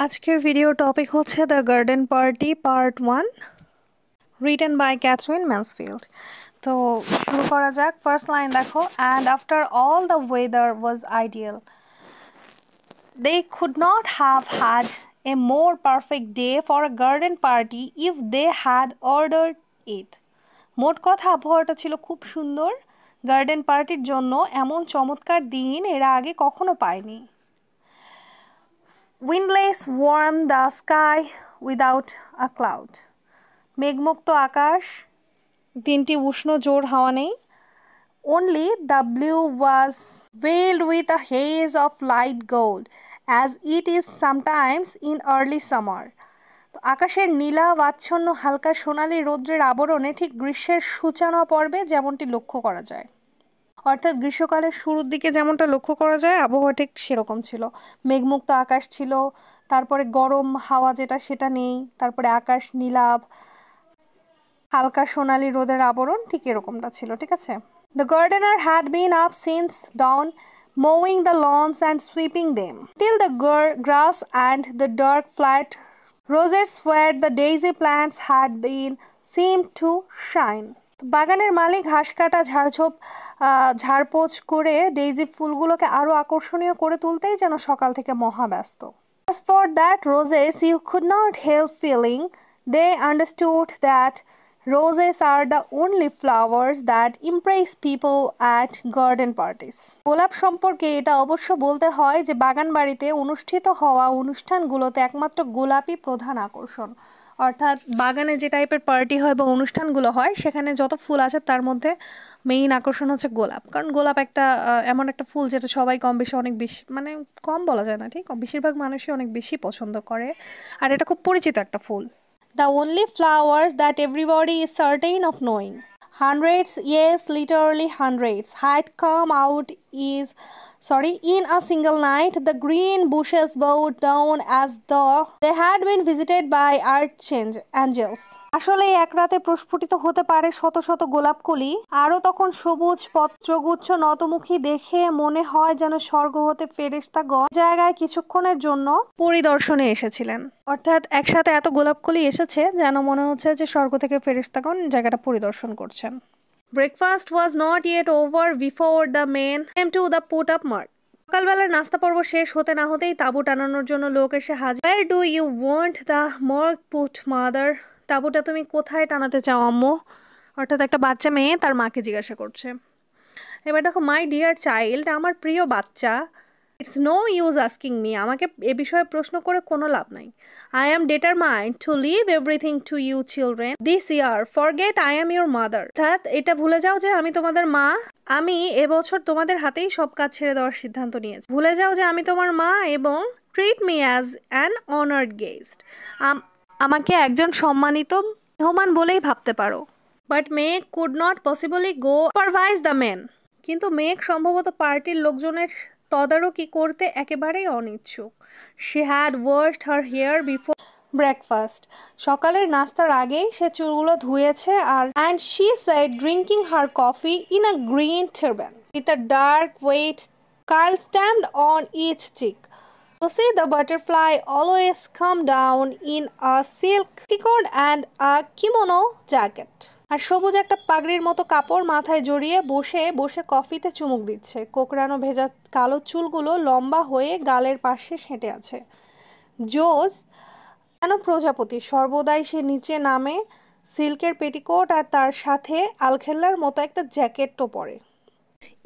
আজকের video topic হচ্ছে the garden party part 1 written by Katherine Mansfield. তো শুরু করা যাক। ফার্স্ট লাইন দেখো, and after all the weather was ideal, they could not have had a more perfect day for a garden party if they had ordered it. মোট কথা আবহাওয়াটা ছিল খুব সুন্দর, গার্ডেন পার্টির জন্য এমন চমৎকার দিন এরা আগে কখনো পায়নি। Windless warm the sky without a cloud. মেঘমুক্ত আকাশ, দিনটি উষ্ণ জোর হাওয়া নেই। Only the blue was veiled with a haze of light gold, as it is sometimes in early summer. তো আকাশের নীলা আচ্ছন্ন হালকা সোনালি রৌদ্রের আবরণে ঠিক গ্রীষ্মের সূচনা পর্বে যেমনটি লক্ষ্য করা যায়। অর্থাৎ গ্রীষ্মকালের শুরুর দিকে যেমনটা লক্ষ্য করা যায় আবহাওয়া ঠিক সেরকম ছিল। মেঘমুক্ত আকাশ ছিল, তারপরে গরম হাওয়া যেটা সেটা নেই, তারপরে আকাশ নীলাভ, হালকা সোনালি রোদের আবরণ ঠিক এরকমটা ছিল। ঠিক আছে। The gardener had been up since dawn, mowing the lawns and sweeping them, till the grass and the dark flat rosettes where the daisy plants had been seemed to shine. বাগানের মালিক ঘাস কাটা ঝাড়পোছ করে ডেইজি ফুলগুলোকে আরো আকর্ষণীয় করে তুলতেই যেন সকাল থেকে মহাব্যস্ত। As for that roses, you could not help feeling they understood that roses are the only flowers that impress people at garden parties. গোলাপ সম্পর্কে এটা অবশ্য বলতে হয় যে বাগান বাড়িতে অনুষ্ঠিত হওয়া অনুষ্ঠানগুলোতে একমাত্র গোলাপই প্রধান আকর্ষণ। অর্থাৎ বাগানে যে টাইপের পার্টি হয় বা অনুষ্ঠানগুলো হয় সেখানে যত ফুল আছে তার মধ্যে মেইন আকর্ষণ হচ্ছে গোলাপ। কারণ গোলাপ একটা এমন একটা ফুল যেটা সবাই কম বেশি অনেক বেশি, মানে কম বলা যায় না, ঠিক বেশিরভাগ মানুষই অনেক বেশি পছন্দ করে, আর এটা খুব পরিচিত একটা ফুল। The only flowers that everybody is certain of knowing. Hundreds, yes, literally hundreds, had come out in a single night. The green bushes bowed down as though they had been visited by archangels. আসলে এক রাতে প্রস্ফুটিত হতে পারে শত শত গোলাপকলি, আরও তখন সবুজ পত্রগুচ্ছ নতমুখী দেখে মনে হয় যেন স্বর্গ হতে ফেরেশতাগণ জায়গায় কিছুক্ষণের জন্য পরিদর্শনে এসেছিলেন। অর্থাৎ একসাথে এত গোলাপকলি এসেছে যেন মনে হচ্ছে যে স্বর্গ থেকে ফেরেশতাগণ জায়গাটা পরিদর্শন করছেন। Breakfast was not yet over before the men came to the put up mart. সকালবেলার নাস্তা পর্ব শেষ হতে না হতেই তাঁবু টানানোর জন্য লোক এসে হাজির। Where do you want the mart put, mother? তাঁবুটা তুমি কোথায় টানাতে চাও আম্মু? অর্থাৎ একটা বাচ্চা মেয়ে তার মাকে জিজ্ঞাসা করছে। এবার দেখো, মাই ডিয়ার চাইল্ড, আমার প্রিয় বাচ্চা, it's no use asking me, আমাকে এ বিষয়ে প্রশ্ন করে কোনো লাভ নাই। I am determined to leave everything to you children this year, forget I am your mother. অর্থাৎ এটা ভুলে যাও যে আমি তোমাদের মা, আমি এবছর তোমাদের হাতেই সব কাজ ছেড়ে দেওয়ার সিদ্ধান্ত নিয়েছি। ভুলে যাও যে আমি তোমার মা এবং treat me as an honoured guest, আমাকে একজন সম্মানিত মেহমান বলেই ভাবতে পারো। But Meg could not possibly go supervise the men, কিন্তু মেঘ সম্ভবত পার্টির লোকজনের তদারকি করতে একেবারেই অনিচ্ছুক। She had washed her hair before breakfast, সকালের নাস্তার আগেই সে চুলগুলো ধুয়েছে, আর and she sat drinking her coffee in a green turban with a dark wet curl stamped on each cheek. To see the butterfly always come down in a silk petticoat and a kimono jacket. আর সবুজ একটা পাগড়ির মতো কাপড় মাথায় জড়িয়ে বসে বসে কফিতে চুমুক দিচ্ছে। কোকড়ানো ভেজা কালো চুলগুলো লম্বা হয়ে গালের পাশে সেঁটে আছে। জোজ যেন প্রজাপতি, সর্বদাই সে নিচে নামে, সিল্কের পেটিকোট আর তার সাথে আলখেল্লার মতো একটা জ্যাকেটও পরে।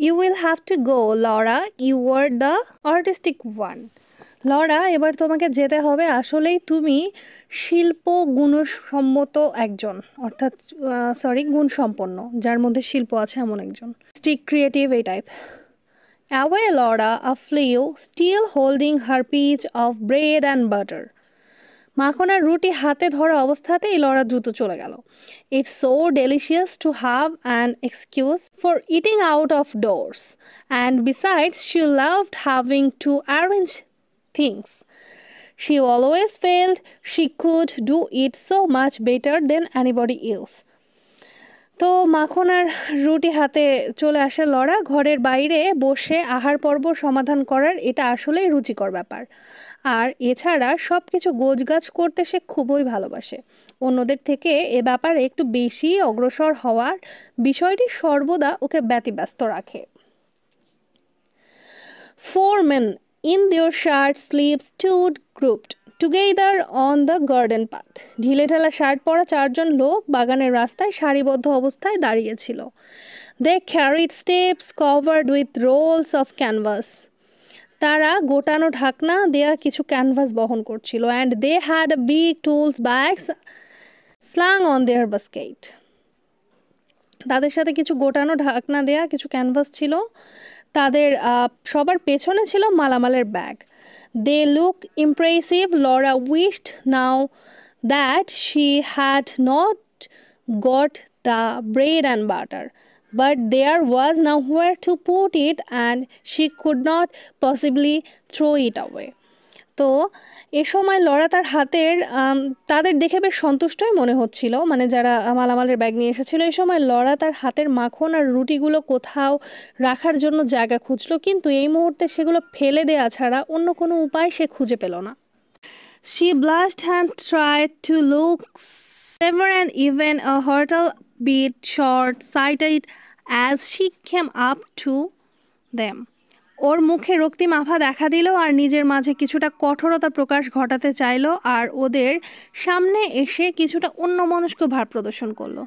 You will have to go, Laura. You were the artistic one. Laura, এবার তোমাকে যেতে হবে, আসলেই তুমি শিল্প গুণসম্মত একজন, অর্থাৎ গুণসম্পন্ন, যার মধ্যে শিল্প আছে এমন একজন, স্টিক ক্রিয়েটিভ এই type. Away, Laura, a flew, still holding her piece of bread and butter. মাখন আর রুটি হাতে ধরা অবস্থাতেই লরা দ্রুত চলে গেল। It's so delicious to have an excuse for eating out of doors, and besides she loved having to arrange things. She always felt she could do it so much better than anybody else. তো মাখন আর রুটি হাতে চলে আসে Laura. ঘরের বাইরে বসে আহার পর্ব সমাধান করার এটা আসলেই রুচিকর ব্যাপার। আর এছাড়া সব কিছু গোছগাছ করতে সে খুবই ভালোবাসে। অন্যদের থেকে এ ব্যাপারে একটু বেশি অগ্রসর হওয়ার বিষয়টি সর্বদা ওকে ব্যতিব্যস্ত রাখে। 4 men in their shirt sleeves stood grouped together on the garden path. ঢিলে ঢালা শার্ট পরা 4জন লোক বাগানের রাস্তায় সারিবদ্ধ অবস্থায় দাঁড়িয়েছিল। They carried steps covered with rolls of canvas. তারা গোটানো ঢাকনা দেয়া কিছু ক্যানভাস বহন করছিল। And they had big tools bags slung on their basket. তাদের সাথে কিছু গোটানো ঢাকনা দেয়া কিছু ক্যানভাস ছিল। তাদের সবার পেছনে ছিল মালামালের bag. They look impressive. Laura wished now that she had not got the bread and butter, but there was nowhere to put it and she could not possibly throw it away. তো এ সময় Laura তার হাতের তাদের দেখে বেশ সন্তুষ্টই মনে হচ্ছিল, মানে যারা মালামালের ব্যাগ নিয়ে এসেছিল। এই সময় লরা তার হাতের মাখন আর রুটিগুলো কোথাও রাখার জন্য জায়গা খুঁজলো, কিন্তু এই মুহূর্তে সেগুলো ফেলে দেওয়া ছাড়া অন্য কোনো উপায় সে খুঁজে পেল না। She blushed and tried to look clever and even a little bit short-sighted as she came up to them. ওর মুখে রক্তিম আভা দেখা দিল আর নিজের মাঝে কিছুটা কঠোরতা প্রকাশ ঘটাতে চাইল আর ওদের সামনে এসে কিছুটা অন্যমনস্ক ভাব প্রদর্শন করলো।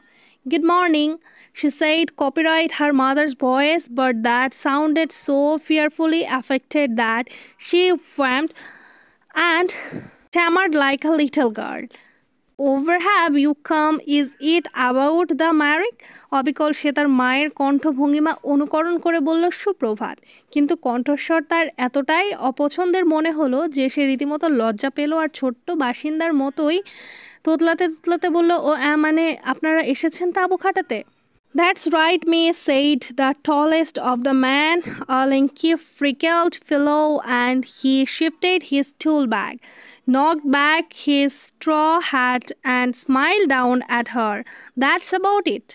Good morning, she said, copyright her mother's voice, but that sounded so fearfully affected that she whammed and stammered like a little girl. Over have you come? Is it about the marriage? অবিকল সে তার মায়ের কণ্ঠভঙ্গিমা অনুকরণ করে বলল সুপ্রভাত, কিন্তু কণ্ঠস্বর তার এতটাই অপছন্দের মনে হলো যে সে রীতিমতো লজ্জা পেল আর ছোট্ট বাসিন্দার মতোই তোতলাতে তোতলাতে বলল, ও মানে আপনারা এসেছেন তাঁবু খাটাতে? That's right, May, said the tallest of the men, a lanky, freckled fellow, and he shifted his tool bag, knocked back his straw hat and smiled down at her. That's about it.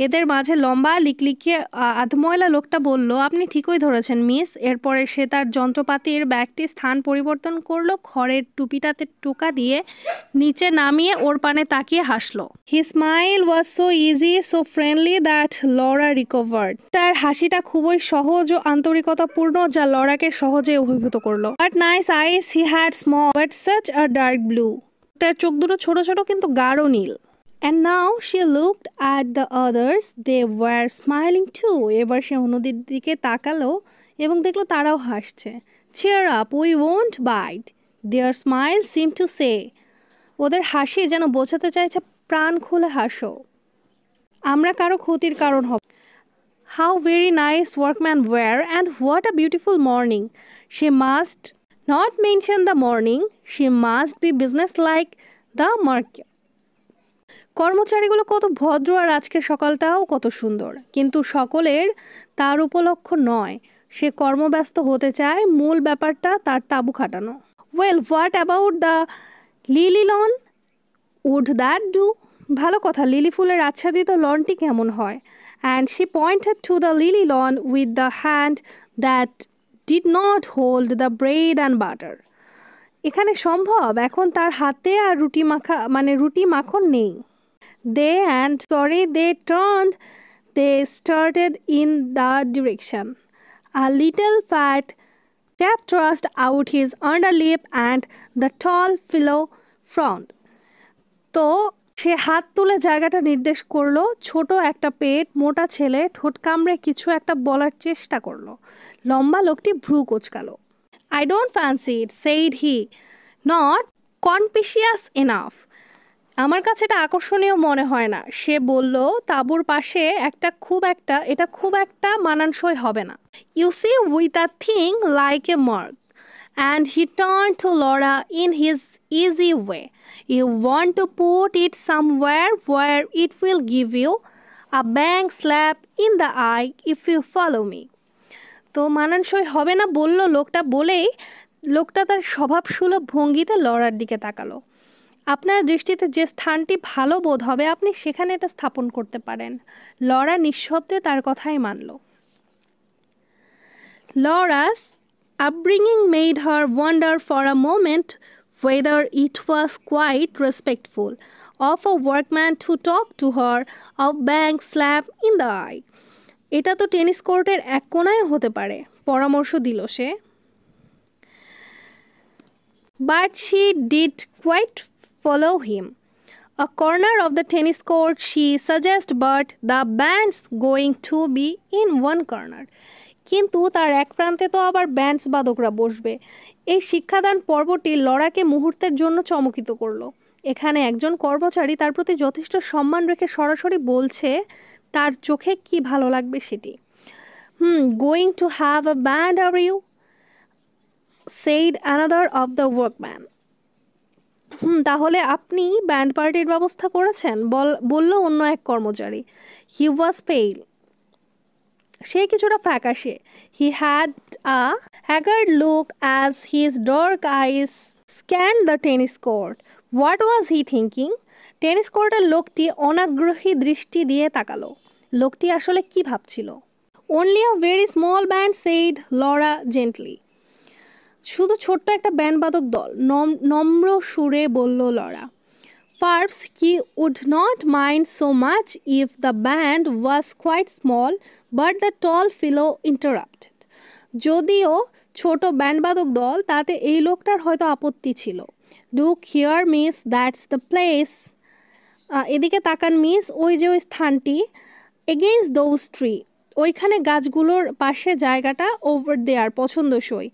এদের মাঝে লম্বা লিকলিকে আধময়লা লোকটা বলল, আপনি ঠিকই ধরেছেন miss. এরপরে সে তার যন্ত্রপাতির ব্যাগটি স্থান পরিবর্তন করলো, খড়ের টুপিটাতে টোকা দিয়ে নিচে নামিয়ে ওর পানে তাকিয়ে হাসলো। His smile was so easy, so friendly that Laura recovered. তার হাসিটা খুবই সহজ ও আন্তরিকতাপূর্ণ, যা লরাকে সহজে অভিভূত করলো। But nice eyes he had, small but such a dark blue. তার চোখ দুটো ছোট ছোট কিন্তু গাঢ় নীল। And now she looked at the others. They were smiling too. এবার সে অন্যদের দিকে তাকালো এবং দেখলো তারাও হাসছে। Cheer up, we won't bite. Their smile seemed to say. ওদের হাসি যেন বোঝাতে চাইছে, প্রাণ খুলে হাসো, আমরা কারো ক্ষতির কারণ হব। How very nice workmen were and what a beautiful morning. She must not mention the morning. She must be businesslike the market. কর্মচারীগুলো কত ভদ্র আর আজকের সকালটাও কত সুন্দর, কিন্তু সকলের তার উপলক্ষ নয়। সে কর্মব্যস্ত হতে চায়, মূল ব্যাপারটা তার তাঁবু খাটানো। Well, what about the lily lawn? Would that do? ভালো কথা, লিলি ফুলের আচ্ছাদিত লনটি কেমন হয়? And she pointed to the lily lawn with the hand that did not hold the bread and butter. এখানে সম্ভব? এখন তার হাতে আর রুটি মাখন নেই। They turned. They started in the direction. A little fat chap thrust out his underlip and the tall fellow frowned. তো সে হাত তুলে জায়গাটা নির্দেশ করলো। ছোট একটা পেট মোটা ছেলে ঠোঁট কামড়ে কিছু একটা বলার চেষ্টা করলো। লম্বা লোকটি ভ্রু কোঁচকালো। I don't fancy it, said he, not conspicuous enough. আমার কাছে এটা আকর্ষণীয় মনে হয় না। সে বলল, তাঁবুর পাশে এটা খুব একটা মানানসই হবে না। You see, with a thing like a mug. And he turned to Laura in his easy way. You want to put it somewhere where it will give you a bang slap in the eye if you follow me. তো মানানসই হবে না বলল লোকটা, বলেই লোকটা তার স্বভাবসুলভ ভঙ্গিতে লরার দিকে তাকালো। আপনার দৃষ্টিতে যে স্থানটি ভালো বোধ হবে আপনি সেখানে এটা স্থাপন করতে পারেন। লরা নিঃশব্দে তার কথাই মানল। Laura's upbringing made her wonder for a moment whether it was quite respectful of a workman to talk to her of bang slap in the eye. এটা তো টেনিস কোর্টের এক কোণায় হতে পারে, পরামর্শ দিল সে। But she did quite follow him. A corner of the tennis court she suggests, but the band's going to be in one corner. কিন্তু তার এক প্রান্তে তো আবার ব্যান্ডস বাদকরা বসবে। এই শিক্ষাদান পর্বটি লরাকে মুহূর্তের জন্য চমকিত করলো। এখানে একজন কর্মচারী তার প্রতি যথেষ্ট সম্মান রেখে সরাসরি বলছে তার চোখে কি ভালো লাগবে সেটি। Going to have a band are you, said another of the workman. তাহলে আপনি ব্যান্ড পার্টির ব্যবস্থা করেছেন, বলল অন্য এক কর্মচারী। হি ওয়াজ পেইল, সে কিছুটা ফ্যাকাশে। He had a haggard look as his dark eyes scanned the tennis court. What was he thinking? Tennis কোর্টের লোকটি অনাগ্রহী দৃষ্টি দিয়ে তাকালো। লোকটি আসলে কি ভাবছিল? Only a very small band, said Laura gently. শুধু ছোট্ট একটা ব্যান্ডবাদক দল, নম্র সুরে বলল Laura. Perhaps he would not mind so much if the band was quite small, but the tall fellow interrupted. যদিও ছোট ব্যান্ডবাদক দল, তাতে এই লোকটার হয়তো আপত্তি ছিল। Look here, miss, that's the place. এদিকে তাকান মিস, ওই যে ওই স্থানটি। Against those tree, ওইখানে গাছগুলোর পাশে জায়গাটা, over there, পছন্দসই।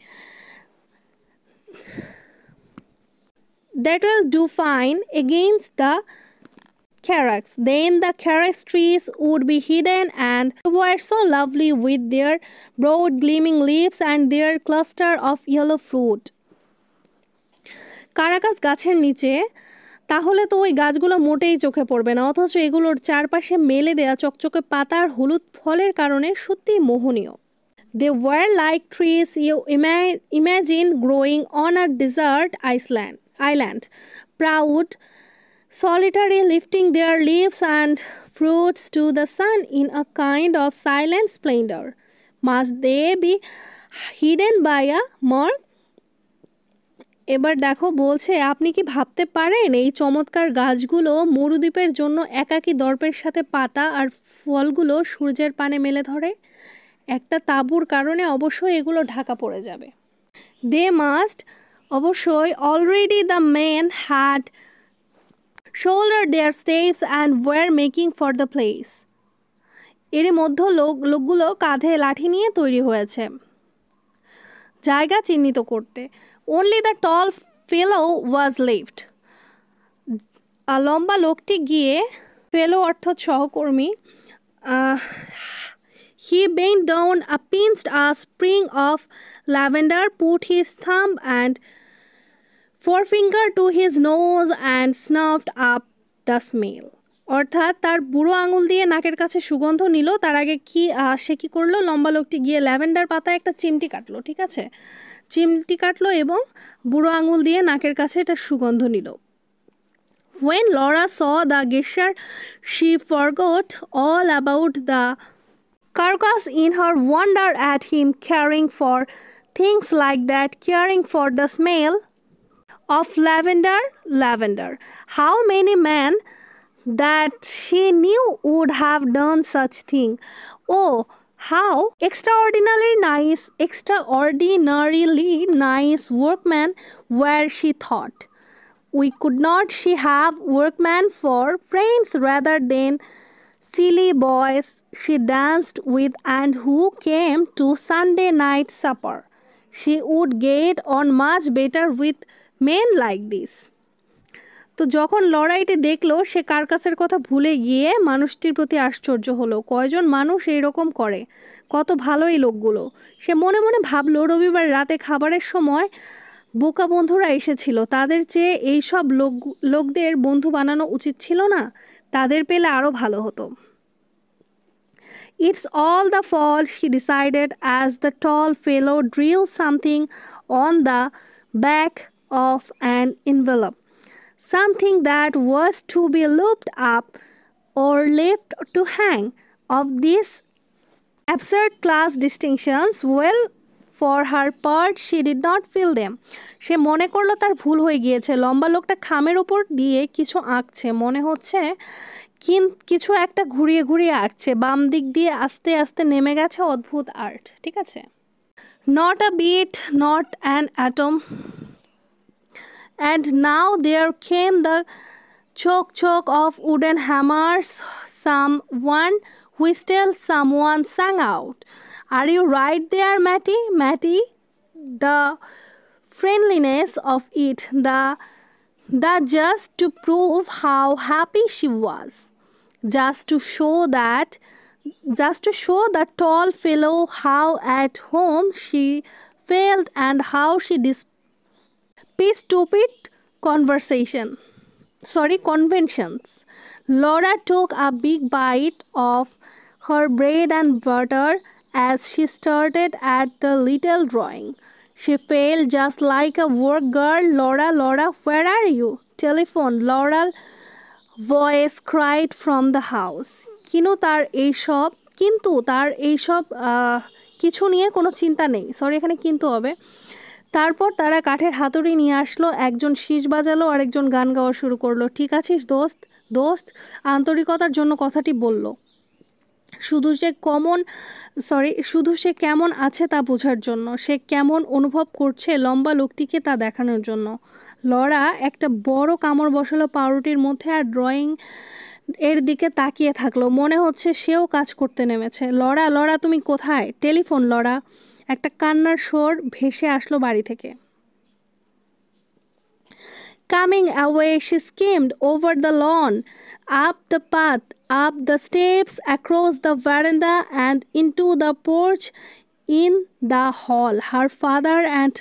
That will do fine against the carex. Then the carex trees would be hidden and were so lovely with their broad gleaming leaves and their cluster of yellow fruit. Caracas গাছের নিচে, তাহলে তো ওই গাছগুলো মোটেই চোখে পড়বে না, অথচ এগুলোর চারপাশে মেলে দেয়া চকচকে পাতার হলুদ ফলের কারণে সত্যিই মোহনীয়। They were like trees you imagine growing on a desert island, proud, solitary, lifting their leaves and fruits to the sun in a kind of silent splendor. Must they be hidden by a murk? এবার দেখো বলছে, আপনি কি ভাবতে পারেন এই চমৎকার গাছগুলো মরুদ্বীপের জন্য একাকী দর্পের সাথে পাতা আর ফলগুলো সূর্যের পানে মেলে ধরে? একটা তাঁবুর কারণে অবশ্যই এগুলো ঢাকা পড়ে যাবে। দে মাস্ট, অবশ্যই, already the men had shouldered their staves and were making for the place. এর মধ্যে লোকগুলো কাঁধে লাঠি নিয়ে তৈরি হয়েছে জায়গা চিহ্নিত করতে। Only the tall fellow was left. লম্বা লোকটি গিয়ে, ফেলো অর্থাৎ সহকর্মী, he bent down, pinched a sprig of lavender, put his thumb and forefinger to his nose and snuffed up the smell. অর্থাৎ তার বুড়ো আঙুল দিয়ে নাকের কাছে সুগন্ধ নিল। তার আগে সে কি করলো? লম্বা লোকটি গিয়ে ল্যাভেন্ডার পাতায় একটা চিমটি কাটলো, ঠিক আছে, চিমটি কাটলো এবং বুড়ো আঙুল দিয়ে নাকের কাছে এটা সুগন্ধ নিল। When Laura saw the gesture, she forgot all about the carcass in her wonder at him caring for things like that, caring for the smell of lavender. How many men that she knew would have done such thing? Oh, how extraordinarily nice workmen were, she thought. Could not she have workmen for friends rather than silly boys she danced with and who came to Sunday night supper? She would get on much better with men like this. তো যখন লড়াইটি দেখলো, সে কার্কাসের কথা ভুলে গিয়ে মানুষটির প্রতি আশ্চর্য হলো। কয়জন মানুষ এইরকম করে, কত ভালো এই লোকগুলো। সে মনে মনে ভাবলো, রবিবার রাতে খাবারের সময় বোকা বন্ধুরা এসেছিল, তাদের চেয়ে এইসব লোকদের বন্ধু বানানো উচিত ছিল না? তাদের পেলে আরও ভালো হতো। It's all the fault, she decided as the tall fellow drew something on the back of an envelope. Something that was to be looped up or left to hang. Of these absurd class distinctions, well, For her part, she did not feel them. সে মনে করলো তার ভুল হয়ে গিয়েছে। লম্বা লোকটা খামের উপর দিয়ে কিছু আঁকছে, মনে হচ্ছে কিছু একটা ঘুরিয়ে ঘুরিয়ে আঁকছে। বাম দিক দিয়ে আস্তে আস্তে নেমে গেছে অদ্ভুত আর্ট। ঠিক আছে? Not a bit, not an atom. And now there came the choke of wooden hammers. Someone whistled, someone sang out. Are you right there, Matty? Matty, the friendliness of it, the just to prove how happy she was, just to show the tall fellow how at home she felt and how she stupid conventions. Laura took a big bite of her bread and butter as she started at the little drawing. She felt just like a work girl. Laura, where are you? Telephone, Laura voice cried from the house. কিন্তু তার এইসব কিছু নিয়ে কোনো চিন্তা নেই। Sorry, এখানে কিন্তু হবে। তারপর তারা কাঠের হাতুড়ি নিয়ে আসলো, একজন শীষ বাজালো আর একজন গান গাওয়া শুরু করলো। ঠিক আছিস দোস্ত? দোস্ত আন্তরিকতার জন্য কথাটি বলল, শুধু সে কেমন আছে তা বোঝার জন্য, সে কেমন অনুভব করছে লম্বা লোকটিকে তা দেখানোর জন্য। লরা একটা বড় কামড় বসালো পাউরুটির মধ্যে আর ড্রয়িং এর দিকে তাকিয়ে থাকলো। মনে হচ্ছে সেও কাজ করতে নেমেছে। লরা, তুমি কোথায়? Telephone, Laura. একটা কান্নার স্বর ভেসে আসলো বাড়ি থেকে। Coming away, she skimmed over the lawn, up the path, up the steps, across the veranda and into the porch in the hall. Her father and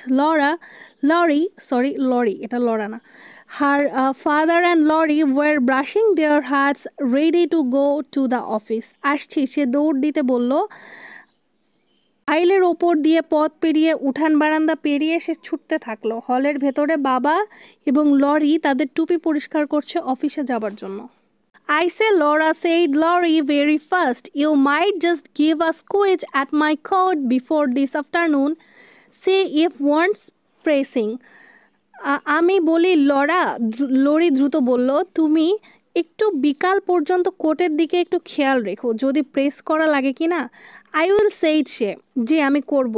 Her father and Lori were brushing their hats, ready to go to the office. আসছি, সে দৌড় দিতে বলল। আইলের ওপর দিয়ে পথ পেরিয়ে উঠান বারান্দা পেরিয়ে সে ছুটতে থাকলো। হলের ভেতরে বাবা এবং লরি তাদের টুপি পরিষ্কার করছে অফিসে যাবার জন্য। I say, Laura, said Lori very fast, you might just give a squeeze at my coat before this afternoon. See if wants pressing. আমি বলি, লরি দ্রুত বলল, তুমি একটু বিকাল পর্যন্ত কোটের দিকে একটু খেয়াল রেখো, যদি প্রেস করা লাগে কি না। আই উইল সেইড সে, যে আমি করব,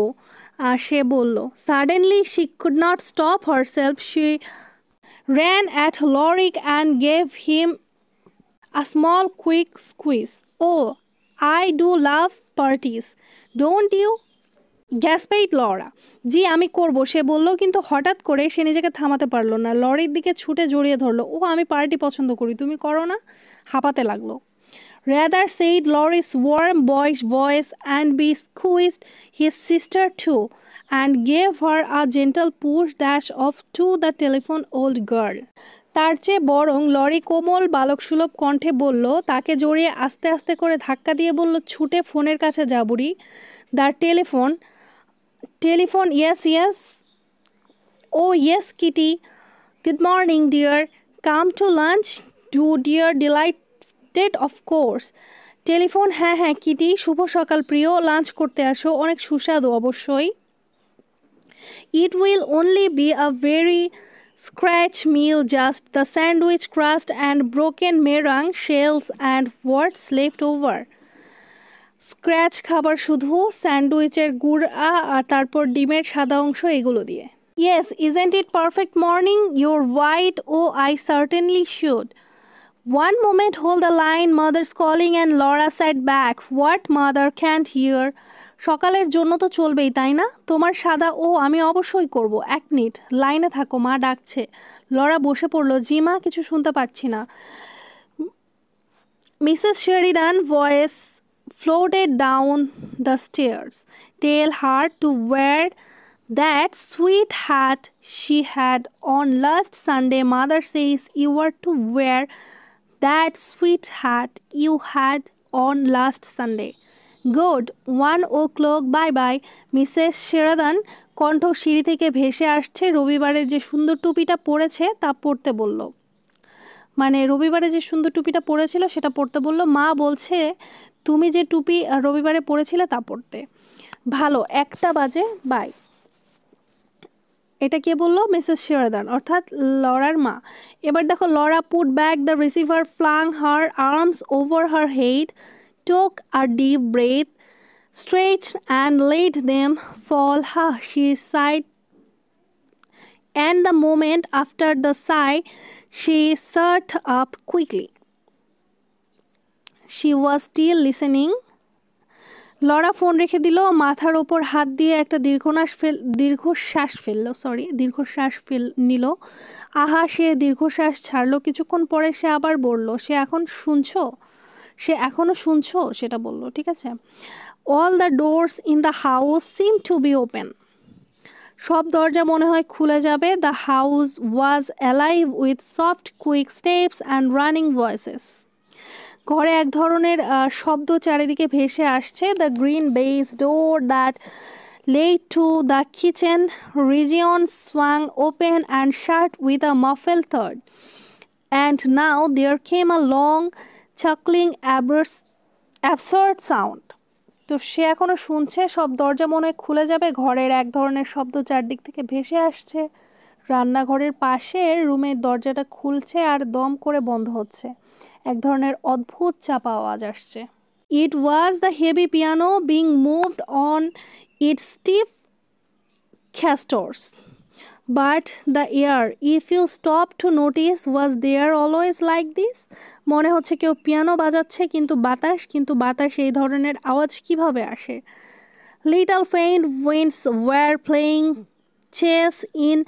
সে বলল। Suddenly she could not stop herself, she ran at Lorik and gave him a small quick squeeze. Oh, I do love parties, don't you? Gasped Laura. জি, আমি করব, সে বলল, কিন্তু হঠাৎ করে সে নিজেকে থামাতে পারলো না। লরির দিকে ছুটে জড়িয়ে ধরলো। ও, আমি পার্টি পছন্দ করি, তুমি করো না? হাঁপাতে লাগলো। Rather, said Lori's warm boyish voice, and be squeezed his sister too, and gave her a gentle push dash off to the telephone old girl. তার চেয়ে বরং লরি কোমল বালকসুলভ কণ্ঠে বলল, তাকে জড়িয়ে আস্তে আস্তে করে ধাক্কা দিয়ে বলল, ছুটে ফোনের কাছে যা বুড়ি। The telephone, yes. Oh, yes, Kitty. Good morning, dear. Come to lunch? Do, dear. Delighted, of course. Telephone, হ্যাঁ কিটি, শুভ সকাল প্রিয়, লাঞ্চ করতে আসো, অনেক সুস্বাদু অবশ্যই। It will only be a very scratch meal, just the sandwich crust and broken meringue shells and what's left over. Scratch খাবার শুধু, স্যান্ডউইচের গুঁড়া আর তারপর ডিমের সাদা অংশ, এগুলো দিয়ে। Yes, isn't it perfect morning? You're white. Oh, I certainly should. One moment, hold the line. Mother's calling. And Laura sat back. What? Mother can't hear. সকালের জন্য তো চলবেই, তাই না? তোমার সাদা, ও আমি অবশ্যই করব। এক মিনিট, লাইনে থাকো, মা ডাকছে। লরা বসে পড়লো। জি মা, কিছু শুনতে পাচ্ছি না। Mrs Sheridan voice floated down the stairs. Tell her to wear that sweet hat she had on last Sunday. Mother says you were to wear that sweet hat you had on last Sunday. Good. 1 o'clock. Bye. Mrs. Sheridan কণ্ঠ সিঁড়ি থেকে ভেসে আসছে। রবিবারের যে সুন্দর টুপিটা পরেছে তা পরতে বলল। মানে রবিবারে যে সুন্দর টুপিটা পরেছিল সেটা পরতে বলল। মা বলছে তুমি যে টুপি রবিবারে পরেছিলে তা পরতে। ভালো, 1টা বাজে, বাই। এটা কে বললো? মিসেস শেরিডান, অর্থাৎ লরার মা। এবার দেখো, Laura put back the receiver, flung her arms over her head, took a deep breath, stretched and let them fall. She sighed, and the moment after the sigh, she sat up quickly. She was still listening. Laura phone রেখে দিল, মাথার ওপর হাত দিয়ে একটা দীর্ঘশ্বাস নিল। আহা, সে দীর্ঘশ্বাস ছাড়লো। কিছুক্ষণ পরে সে আবার বলল, সে এখনো শুনছো, সেটা বলল, ঠিক আছে। All the doors in the house seem to be open. সব দরজা মনে হয় খুলে যাবে। The house was alive with soft quick steps and running voices. ঘরে এক ধরনের শব্দ চারিদিকে ভেসে আসছে। The green baize door that led to the kitchen region swung open and shut with a muffled thud. And now there came a long, chuckling, absurd sound. তো সে এখনো শুনছে, সব দরজা মনে হয় খুলে যাবে, ঘরের এক ধরনের শব্দ চারদিক থেকে ভেসে আসছে। রান্নাঘরের পাশের রুমের দরজাটা খুলছে আর দম করে বন্ধ হচ্ছে। এক ধরনের অদ্ভুত চাপা আওয়াজ আসছে। It was the heavy piano being moved on its stiff castors. But the air, if you stop to notice, was there always like this? মনে হচ্ছে কেউ পিয়ানো বাজাচ্ছে, কিন্তু বাতাস এই ধরনের আওয়াজ কিভাবে আসে? Little faint winds were playing chess in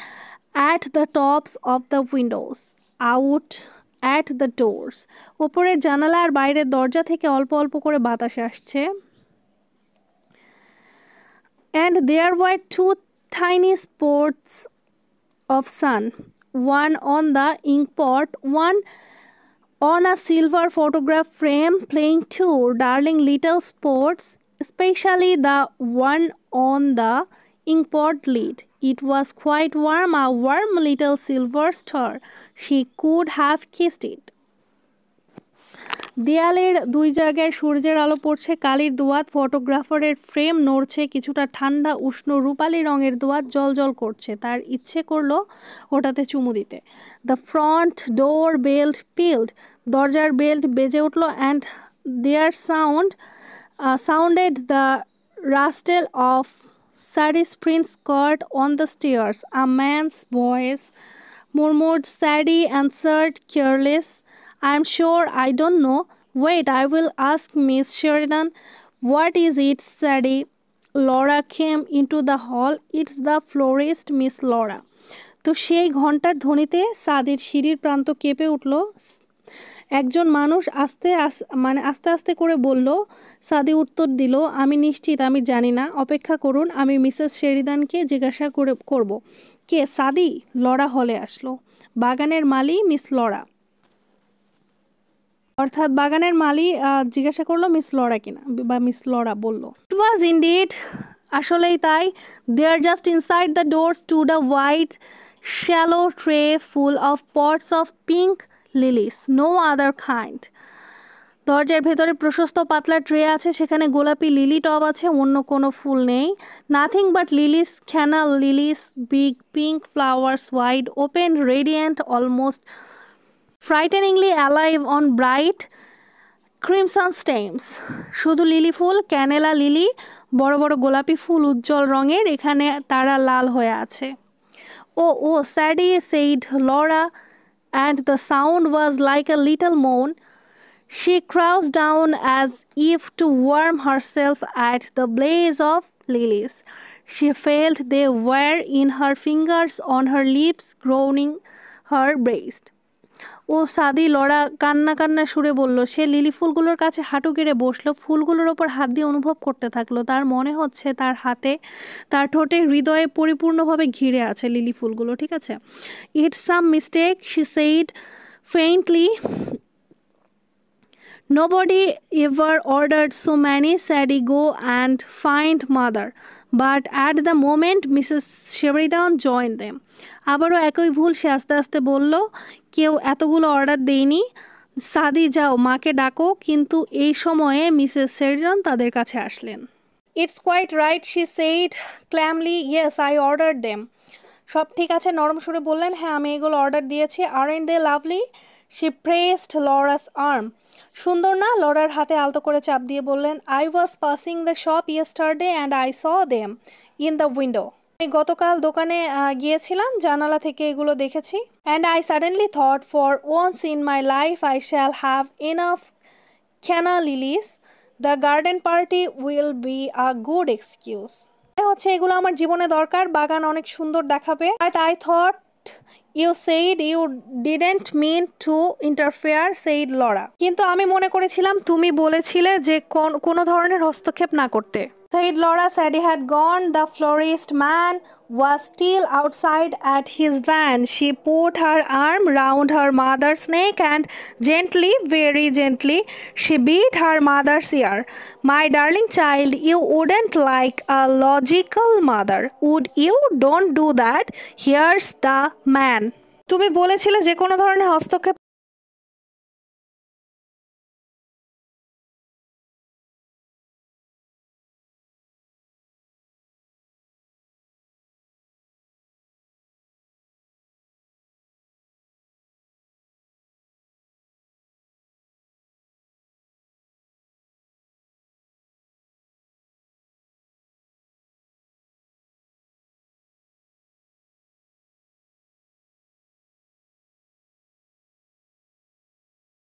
at the tops of the windows, out at the doors. ওপরের জানালা আর বাইরের দরজা থেকে অল্প অল্প করে বাতাস আসছে। And there were 2 tiny spots of sun, one on the inkpot, one on a silver photograph frame, playing 2 darling little spots, especially the one on the inkpot lid. It was quite warm, a warm little silver star. She could have kissed it. দেয়ালের 2 জায়গায় সূর্যের আলো পড়ছে, কালির দোয়াত, ফটোগ্রাফারের frame নড়ছে, কিছুটা ঠান্ডা উষ্ণ রূপালি রঙের দোয়াত জলজল করছে। তার ইচ্ছে করলো ওটাতে চুমু দিতে। The front door bell pealed, দরজার বেল্ট বেজে উঠল। And there sounded the rustle of Sadie's print skirt on the stairs. A man's voice murmured, Sadie answered, careless, I'm sure I don't know. Wait, I will ask Miss Sheridan. What is it, Sadie? Laura came into the hall. It's the florist, Miss Laura. তো সেই ঘন্টার ধ্বনিতে সাদির সিঁড়ির প্রান্ত কেঁপে উঠল। একজন মানুষ আস্তে আস্তে করে বলল। সাদি উত্তর দিল, আমি নিশ্চিত, আমি জানি না, অপেক্ষা করুন, আমি মিসেস শেরিদানকে জিজ্ঞাসা করব। কে? সাদি। লরা হলে আসলো। বাগানের মালি মিস লরা, অর্থাৎ বাগানের মালি জিজ্ঞাসা করলো মিস লরা কিনা, বা মিস লরা বলল। ইট ওয়াজ ইনডিড, আসলেই তাই। There just inside the door stood a white shallow tray full of pots of pink lilies, no other kind. দরজার ভেতরে প্রশস্ত পাতলা ট্রে আছে, সেখানে গোলাপি লিলি টব আছে, অন্য কোনো ফুল নেই। Nothing but Lily's, canal Lily's, big pink flowers, wide open, radiant, almost frighteningly alive on bright crimson stems. শুধু লিলি ফুল, ক্যানেলা লিলি, বড় বড় গোলাপি ফুল উজ্জ্বল রঙের, এখানে তারা লাল হয়ে আছে। ও Sadie, said Laura, and the sound was like a little moan. She crouched down as if to warm herself at the blaze of lilies. She felt they were in her fingers, on her lips, growing her breast. ও সাদি, Laura কান্না সুরে বলল। সে lily ফুলগুলোর কাছে হাঁটু গেড়ে বসলো, ফুলগুলোর ওপর হাত দিয়ে অনুভব করতে থাকলো। তার মনে হচ্ছে তার হাতে, তার ঠোঁটে, হৃদয়ে পরিপূর্ণভাবে ঘিরে আছে লিলি ফুলগুলো, ঠিক আছে। It's some mistake, she said faintly, nobody ever ordered so many. Sadie, go and find mother. But at the moment Mrs. Sheridan joined them. আবারও একই ভুল, সে আস্তে আস্তে বলল, কেউ এতগুলো অর্ডার দেয়নি। সাদি, যাও মাকে ডাকো। কিন্তু এই সময়ে মিসেস শেরিডান তাদের কাছে আসলেন। It's quite right, she said calmly. Yes, I ordered them. সব ঠিক আছে নরম সুরে বললেন, হ্যাঁ আমি এগুলো অর্ডার দিয়েছি। Aren't they lovely? She pressed Laura's arm. সুন্দর না? লরার হাতে আলতো করে চাপ দিয়ে বললেন, I was passing the shop yesterday and I saw them in the window. আমি গতকাল দোকানে গিয়েছিলাম, জানালা থেকে এগুলো দেখেছি। And I suddenly thought, for once in my life I shall have enough canna lilies. The garden party will be a good excuse. হচ্ছে এগুলো আমার জীবনে দরকার, বাগান অনেক সুন্দর দেখাবে। But I thought you said you didn't mean to interfere, said Laura. কিন্তু আমি মনে করেছিলাম তুমি বলেছিলে যে কোনো ধরনের হস্তক্ষেপ না করতে, said Laura. Sadie had gone. The florist man was still outside at his van. She put her arm round her mother's neck and gently, very gently, she beat her mother's ear. My darling child, you wouldn't like a logical mother, would you? Don't do that. Here's the man. তুমি বলেছিলে যে কোনো ধরনের হস্তক্ষেপ